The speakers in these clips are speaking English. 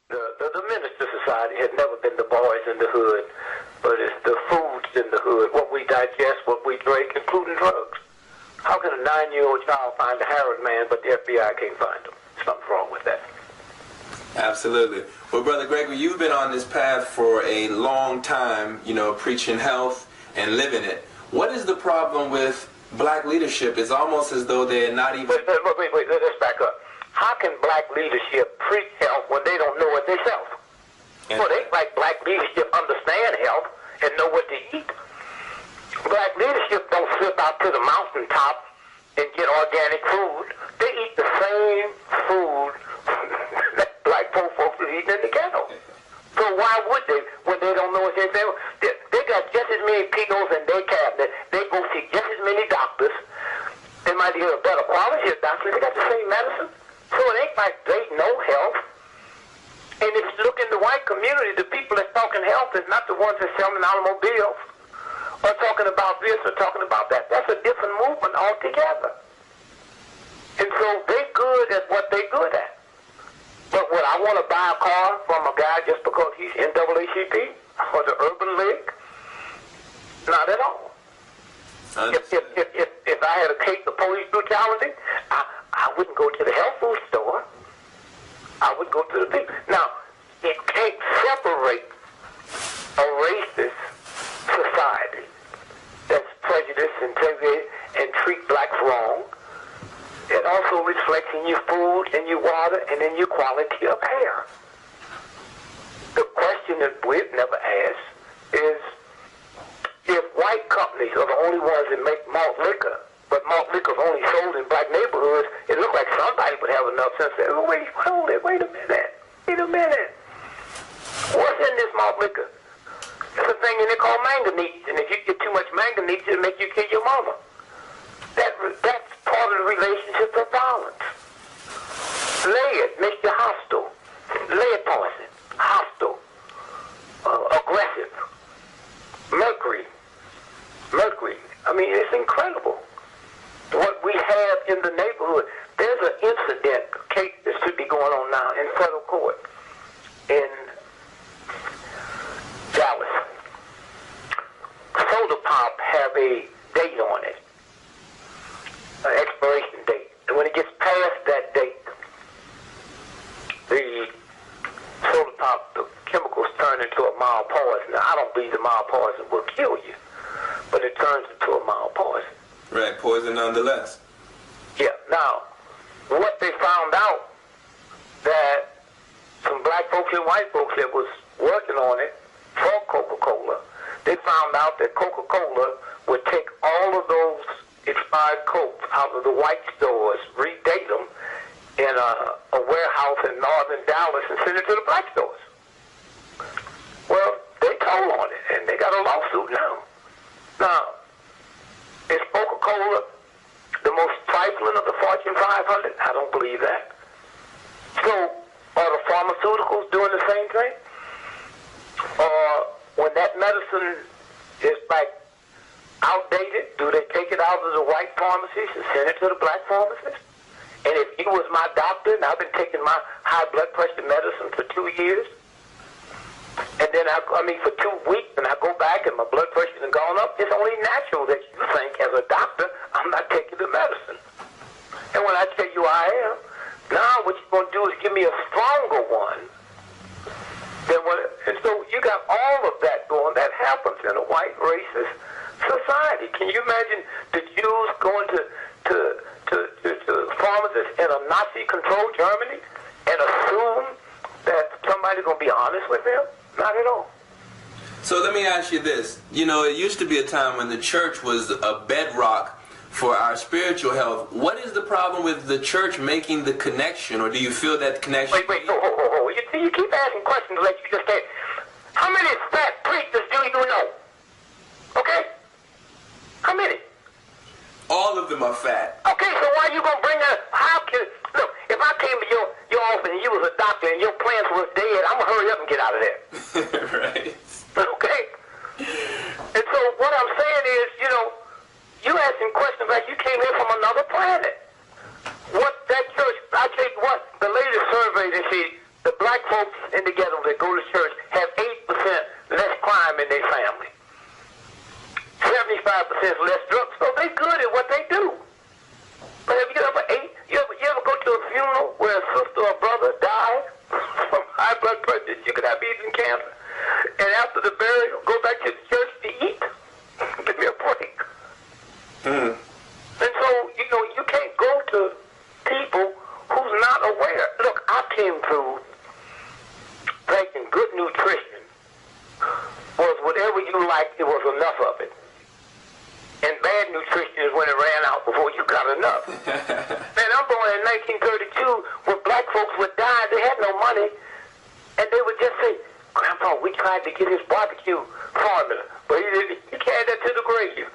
The Minister Society has never been the boys in the hood, but it's the foods in the hood, what we digest, what we drink, including drugs. How can a 9-year-old child find a heroin man, but the FBI can't find him? Something's wrong with that. Absolutely. Well, Brother Gregory, you've been on this path for a long time, you know, preaching health and living it. What is the problem with black leadership? It's almost as though they're not even... Wait, let's back up. How can black leadership preach health when they don't know it themselves? Well, they like black leadership understand health and know what to eat. Black leadership don't slip out to the mountaintop and get organic food. They eat the same food that black poor folks are eating in the ghetto. So why would they when they don't know what they're saying? They got just as many pills in their cabinet. They go see just as many doctors. They might get a better quality of doctors. They got the same medicine. So it ain't like they know health. And if you look in the white community, the people that's talking health is not the ones that's selling automobiles or talking about this or talking about that. That's a different movement altogether. And so they're good at what they're good at. But would I want to buy a car from a guy just because he's NAACP or the Urban League? Not at all. If I had a case of police brutality, I wouldn't go to the health food store. I would go to the big. Now, you can't separate a racist society that's prejudiced and segregated and treat blacks wrong. It also reflects in your food, in your water, and in your quality of air. The question that we've never asked is, if white companies are the only ones that make malt liquor, but malt liquor is only sold in black neighborhoods, it looks like somebody would have enough sense to say, oh, wait a minute. What's in this malt liquor? There's a thing in it called manganese, and if you get too much manganese, it'll make you kill your mama. That's part of the relationship of violence. Lead makes you hostile. Lead poison, hostile, aggressive. Mercury. I mean, it's incredible what we have in the neighborhood. There's an incident, a case that should be going on now in federal court in Dallas. Soda Pop have a date on it, an expiration date. And when it gets past that date, the soda pop, the chemicals turn into a mild poison. Now, I don't believe the mild poison will kill you, but it turns into a mild poison. Right, poison nonetheless. Yeah, now, what they found out, that some black folks and white folks that was working on it for Coca-Cola, they found out that Coca-Cola would take all of those expired Cokes out of the white stores, redate them in a warehouse in northern Dallas and send it to the black stores. Well, they told on it, and they got a lawsuit now. Now, is Coca-Cola the most trifling of the Fortune 500? I don't believe that. So, are the pharmaceuticals doing the same thing? Or when that medicine is like outdated, do they take it out of the white pharmacies and send it to the black pharmacies? And if he was my doctor, and I've been taking my high blood pressure medicine for 2 years, and then for 2 weeks, and I go back and my blood pressure has gone up, it's only natural that you think, as a doctor, I'm not taking the medicine. And when I tell you I am, now what you're going to do is give me a stronger one. And so you got all of that going. That happens in a white racist society. Can you imagine the Jews going to pharmacists in a Nazi-controlled Germany and assume that somebody's going to be honest with them? Not at all. So let me ask you this. You know, it used to be a time when the church was a bedrock for our spiritual health. What is the problem with the church making the connection, or do you feel that connection? Wait, hold. You keep asking questions like you just said. How many fat preachers do you know? Okay? How many? All of them are fat. Okay, so why are you going to bring up, look, if I came to your office and you was a doctor and your plants was dead, I'm going to hurry up and get out of there. Right. Okay? And so what I'm saying is, you asking questions like you came here from another planet. What that church, I tell you what, the latest survey, they see the black folks in to a funeral where a sister or brother died from high blood pressure, sugar, diabetes, and cancer, and after the burial, go back to the church to eat? Give me a break. Mm. And so, you can't go to people who's not aware. Look, I came through thinking good nutrition was whatever you liked, it was enough of it. And bad nutrition is when it ran out before you got enough. Man, I'm born in 1932 when black folks would die. They had no money. And they would just say, Grandpa, we tried to get his barbecue formula, but he carried that to the grave.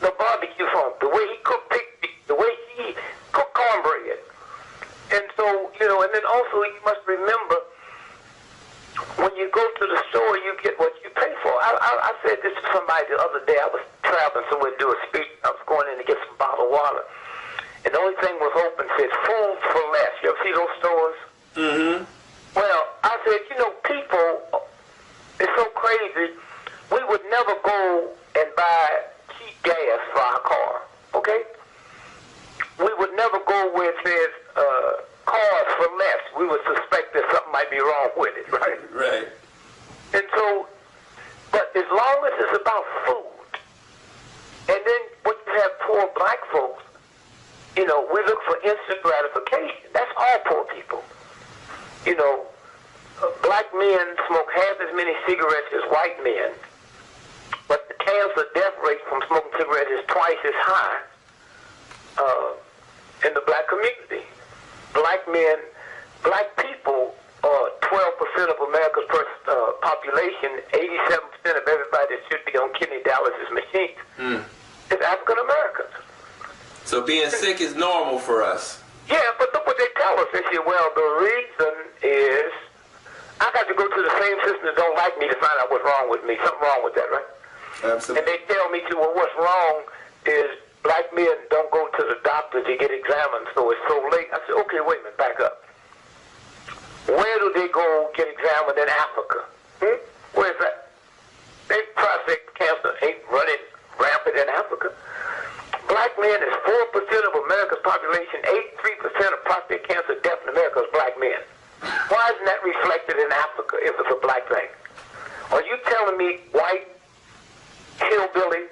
The barbecue formula, the way he cooked pig feet, the way he cooked cornbread. And so, and then also you must remember, when you go to the store, you get what you pay for. I said this to somebody the other day. I was traveling somewhere to do a speech. I was going in to get some bottled water. And the only thing was open said, food for less. You ever see those stores? Mm-hmm. Well, I said, people, it's so crazy. We would never go and buy cheap gas for our car, okay? We would never go where it says cars for less. We would suspect that something might be wrong with it, right? Right. And so, but as long as it's about food, and then when you have poor black folks, we look for instant gratification. That's all poor people. Black men smoke half as many cigarettes as white men, but the cancer death rate from smoking cigarettes is twice as high in the black community. Black people are 12% of America's population. 87% of everybody that should be on kidney dialysis machines is African Americans. So being sick is normal for us. Yeah, but look what they tell us. They say, well, the reason is I got to go to the same system that don't like me to find out what's wrong with me. Something wrong with that, right? Absolutely. And they tell me, well, what's wrong is black men don't go to the doctor to get examined, so it's so late. I said, okay, wait a minute, back up. Where do they go get examined in Africa? Where's that? They prostate cancer ain't running rampant in Africa. Black men is 4% of America's population. 83% of prostate cancer death in America is black men. Why isn't that reflected in Africa if it's a black thing? Are you telling me white, hillbilly,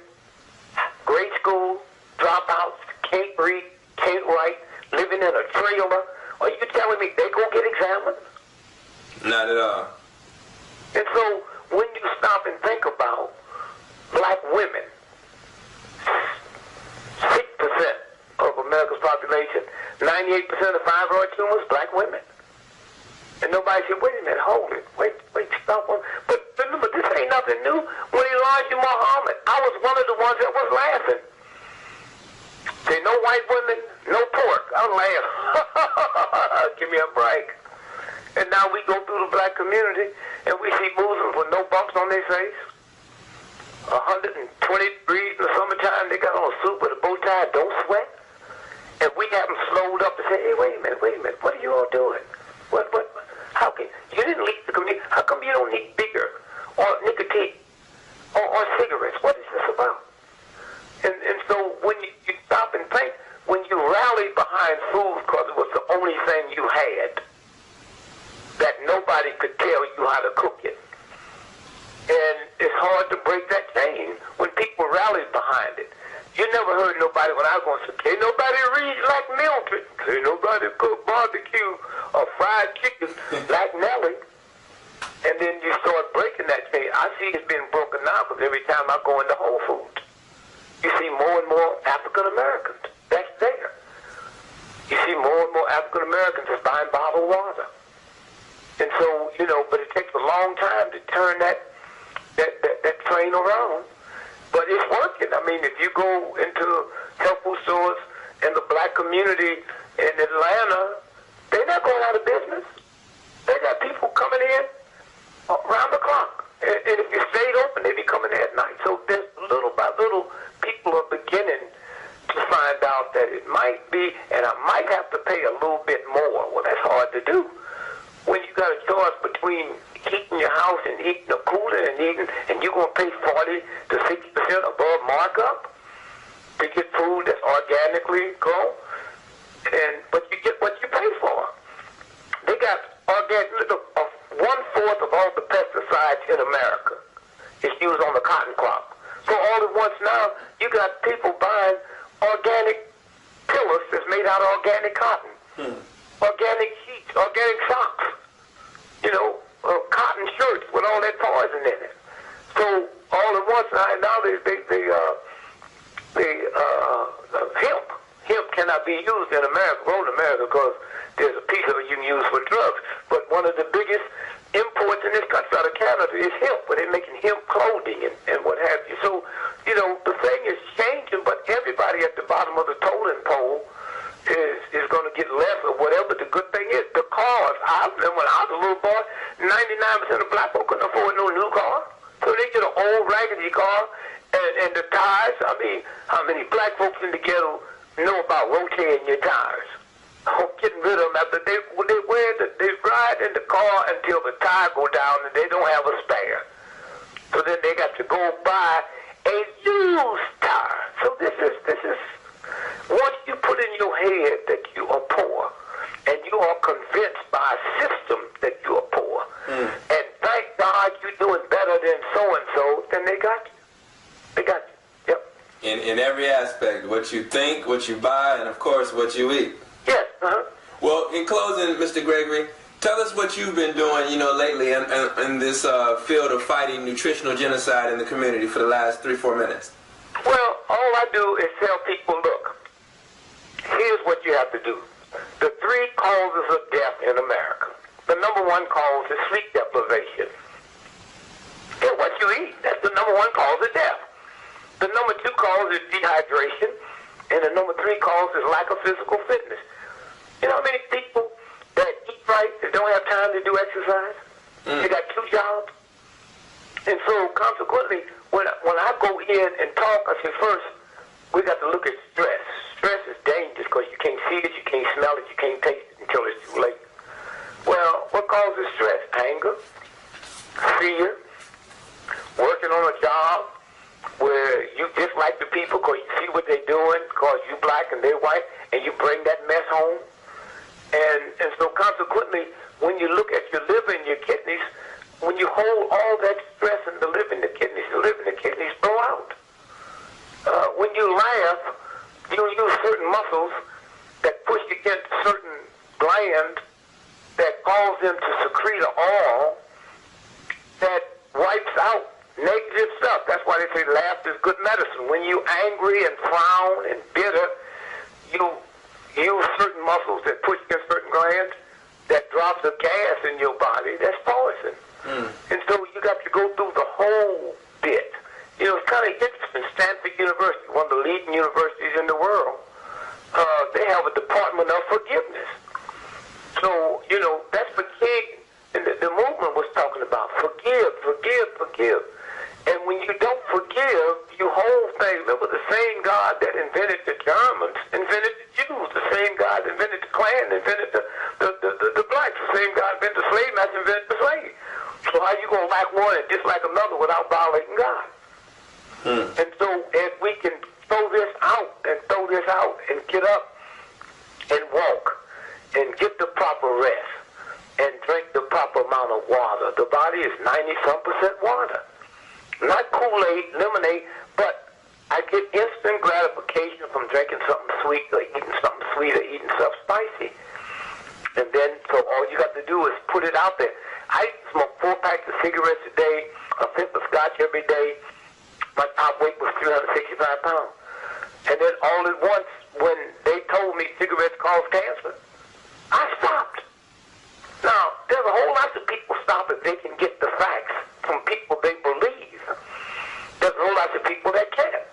grade school, dropouts, can't read, can't write, living in a trailer, are you telling me they go get examined? Not at all. And so when you stop and think about black women, 6% of America's population, 98% of fibroid tumors, black women. And nobody said, wait a minute, hold it. Wait, stop. But remember, this ain't nothing new. When Elijah Muhammad, I was one of the ones that was laughing. Say, no white women, no pork. I was laughing. Give me a break. And now we go through the black community, and we see Muslims with no bumps on their face. 120 degrees in the summertime, they got on a suit with a bow tie, don't sweat. And we have them slowed up and say, hey, wait a minute, what are you all doing? How can, you didn't leave the community, how come you don't need bigger, or nicotine, or cigarettes? What is this about? And so when you stop and think, when you rally behind food because it was the only thing you had, that nobody could tell you how to cook it. And it's hard to break that chain when people rally behind it. You never heard nobody when I was going to say, can't nobody read like Mildred. Can't nobody cook barbecue or fried chicken like Nellie. And then you start breaking that chain. I see it's been broken now because every time I go into Whole Foods, you see more and more African Americans. That's there. You see more and more African Americans is buying bottled water. And so, but it takes a long time to turn that train around. But it's working. I mean, if you go into health food stores in the black community in Atlanta, they're not going out of business. They got people coming in around the clock. And if you stayed open, they be coming in at night. So there's little by little, people are beginning to find out that it might be, and I might have to pay a little bit more. Well, that's hard to do. When you got a choice between heating your house and heating a cooler and you're going to pay 40 to 60% above markup to get food that's organically grown. But got people buying organic pillows that's made out of organic cotton, organic sheets, organic socks, cotton shirts with all that poison in it. So all at once now hemp cannot be used in America, grown in America, because there's a piece of it you can use for drugs. But one of the biggest imports in this country out of Canada is hemp, where they're making hemp clothing and what have you. So, the thing is changing, but everybody at the bottom of the totem pole is going to get less of whatever the good thing is. The cars, I remember when I was a little boy, 99% of black folk couldn't afford no new car. So they get an old raggedy car and the tires. I mean, how many black folks in the ghetto know about rotating your tires? Getting rid of them after they ride in the car until the tire go down and they don't have a spare. So then they got to go buy a used tire. So this is once you put in your head that you are poor and you are convinced by a system that you are poor, and thank God you're doing better than so-and-so, then they got you. They got you. Yep. In every aspect, what you think, what you buy, and of course what you eat. Yes. Well, in closing, Mr. Gregory, tell us what you've been doing, lately in this field of fighting nutritional genocide in the community for the last 3-4 minutes. Well, all I do is tell people, look, here's what you have to do. The 3 causes of death in America. The number 1 cause is sleep deprivation. Yeah, what you eat, that's the number 1 cause of death. The number 2 cause is dehydration, and the number 3 cause is lack of physical fitness. You know how many people that eat right that don't have time to do exercise? They got 2 jobs. And so consequently, when I go in and talk, I say first, we got to look at stress. Stress is dangerous because you can't see it, you can't smell it, you can't taste it until it's too late. Well, what causes stress? Anger, fear, working on a job where you dislike the people because you see what they're doing, because you black and they're white, and you bring that mess home. And so consequently, when you look at your liver and your kidneys, when you hold all that stress in the liver and the kidneys blow out. When you laugh, you use certain muscles that push against certain glands that cause them to secrete an oil that wipes out negative stuff. That's why they say laughter is good medicine. When you're angry and frown and bitter, you use certain muscles that push against certain glands that drops of gas in your body. That's poison. And so you got to go through the whole bit. It's kind of interesting. Stanford University, one of the leading universities in the world, they have a department of forgiveness. So, that's the key. And the movement was talking about forgive, forgive, forgive. And when you don't forgive, you whole thing. Remember, the same God that invented the Germans invented the Jews. The same God that invented the Klan invented the blacks. The same God invented the slave master invented the slave. So how you going to like one and dislike another without violating God? And so if we can throw this out and get up and walk and get the proper rest and drink the proper amount of water. The body is 90-some% water. Not Kool-Aid, lemonade, but I get instant gratification from drinking something sweet or eating something sweet or eating something spicy. And then, so all you got to do is put it out there. I smoke 4 packs of cigarettes a day, a fifth of scotch every day. My top weight was 365 pounds. And then all at once, when they told me cigarettes cause cancer, I stopped. Now, there's a whole lot of people stop if they can get the facts from people they believe. There's a whole lot of people that can't.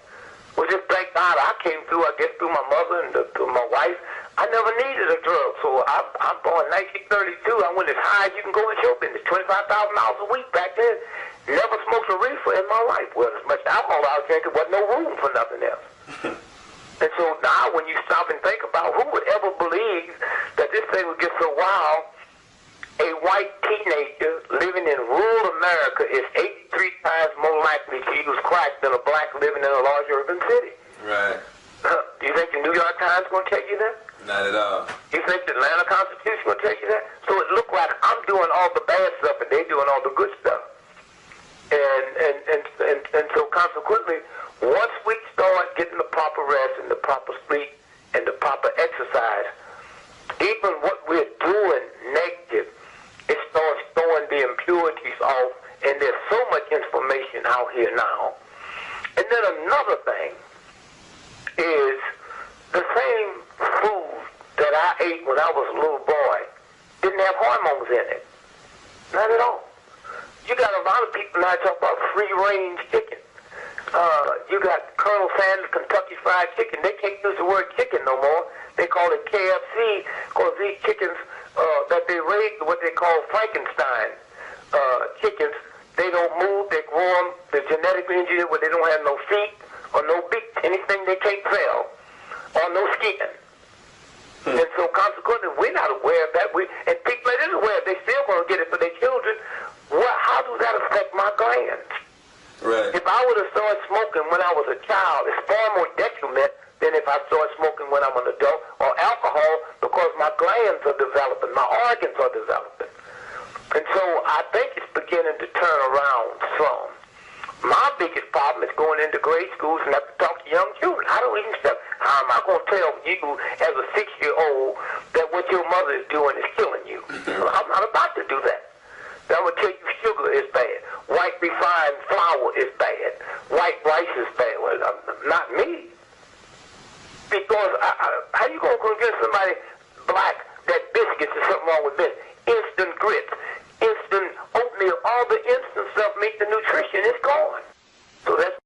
Well, just thank God I came through, I guess, through my mother and through my wife. I never needed a drug. So I'm born in 1932. I went as high as you can go in show business, $25,000 a week back then. Never smoked a reefer in my life. Well, as much alcohol I was drinking, wasn't no room for nothing else. And so now when you stop and think about who would ever believe that this thing would get so wild, a white teenager living in rural America is 83 times more likely to use crack than a black living in a large urban city. Right. Do you think the New York Times is going to tell you that? Not at all. You think the Atlanta Constitution is going to tell you that? So it looked like I'm doing all the bad stuff and they're doing all the good stuff. And so consequently, once we start even what we're doing negative, it starts throwing the impurities off, and there's so much information out here now. And then another thing is the same food that I ate when I was a little boy didn't have hormones in it. Not at all. You got a lot of people now talk about free-range chicken. You got Colonel Sanders Kentucky Fried Chicken. They can't use the word chicken no more. They call it KFC because these chickens that they raise, what they call Frankenstein chickens, they don't move, they grow them, they're genetically engineered where they don't have no feet or no beak, anything they can't sell, or no skin. And so consequently, we're not aware of that. And people that is aware, they still going to get it for their children. How does that affect my glands? Right. If I would have started smoking when I was a child, it's far more detriment than if I started smoking when I'm an adult, or alcohol, because my glands are developing, my organs are developing. And so I think it's beginning to turn around some. My biggest problem is going into grade schools and have to talk to young children. I don't even step. How am I going to tell you as a 6-year-old that what your mother is doing is killing you? I'm not about to do that. I'm going to tell you sugar is bad. White refined flour is bad. White rice is bad. Well, not me. Because how you going to convince somebody black that biscuits is something wrong with this? Instant grits, instant oatmeal, all the instant stuff make the nutrition is gone. So that's